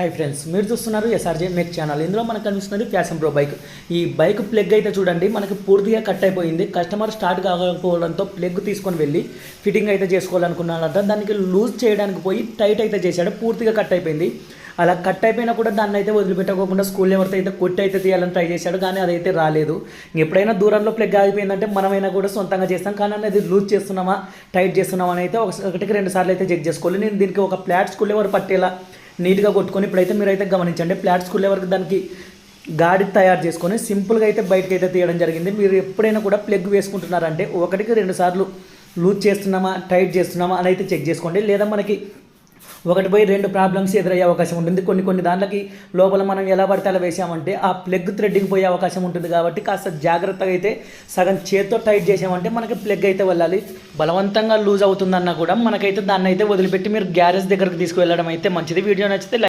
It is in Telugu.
హాయ్ ఫ్రెండ్స్, మీరు చూస్తున్నారు ఎస్ఆర్జే మేక్ ఛానల్. ఇందులో మనకు కనిపిస్తున్నది ఫ్యాషన్ ప్రో బైక్. ఈ బైక్ ప్లగ్ అయితే చూడండి మనకి పూర్తిగా కట్ అయిపోయింది. కస్టమర్ స్టార్ట్ కాకపోవడంతో ప్లగ్ తీసుకొని వెళ్ళి ఫిట్టింగ్ అయితే చేసుకోవాలనుకున్నాడంట. దానికి లూజ్ చేయడానికి పోయి టైట్ అయితే చేశాడు, పూర్తిగా కట్ అయిపోయింది. అలా కట్ అయిపోయినా కూడా దాన్ని అయితే వదిలిపెట్టకోకుండా స్కూల్ ఎవరితో అయితే కొట్టి అయితే తీయాలని ట్రై చేశాడు, కానీ అదైతే రాలేదు. ఎప్పుడైనా దూరంలో ప్లగ్ ఆగిపోయిందంటే మనమైనా కూడా సొంతంగా చేస్తాం, కానీ అది లూజ్ చేస్తున్నామా టైట్ చేస్తున్నామా అని అయితే ఒకటికి 2 సార్లు అయితే చెక్ చేసుకోవాలి. నేను దీనికి ఒక ఫ్లాట్ స్కూల్ ఎవరు పట్టేలా నీట్గా కొట్టుకొని ఇప్పుడైతే మీరైతే గమనించండి. ఫ్లాట్ స్కూల్ ఎవరికి దానికి గాడి తయారు చేసుకొని సింపుల్గా అయితే బయటకు అయితే తీయడం జరిగింది. మీరు ఎప్పుడైనా కూడా ప్లగ్ వేసుకుంటున్నారంటే ఒకటికి 2 సార్లు లూజ్ చేస్తున్నామా టైట్ చేస్తున్నామా అని అయితే చెక్ చేసుకోండి. లేదా మనకి 1/2 ప్రాబ్లమ్స్ ఎదురయ్యే అవకాశం ఉంటుంది. కొన్ని దాంట్లకి లోపల మనం ఎలా పడితే అలా వేసామంటే ఆ ప్లగ్ థ్రెడ్డింగ్ పోయే అవకాశం ఉంటుంది. కాబట్టి కాస్త జాగ్రత్తగా అయితే సగం చేత్తో టైట్ చేసామంటే మనకి ప్లగ్ అయితే వెళ్ళాలి. బలవంతంగా లూజ్ అవుతుందన్నా కూడా మనకైతే దాన్ని అయితే వదిలిపెట్టి మీరు గ్యారేజ్ దగ్గరకు తీసుకువెళ్ళడం అయితే మంచిది. వీడియో నచ్చితే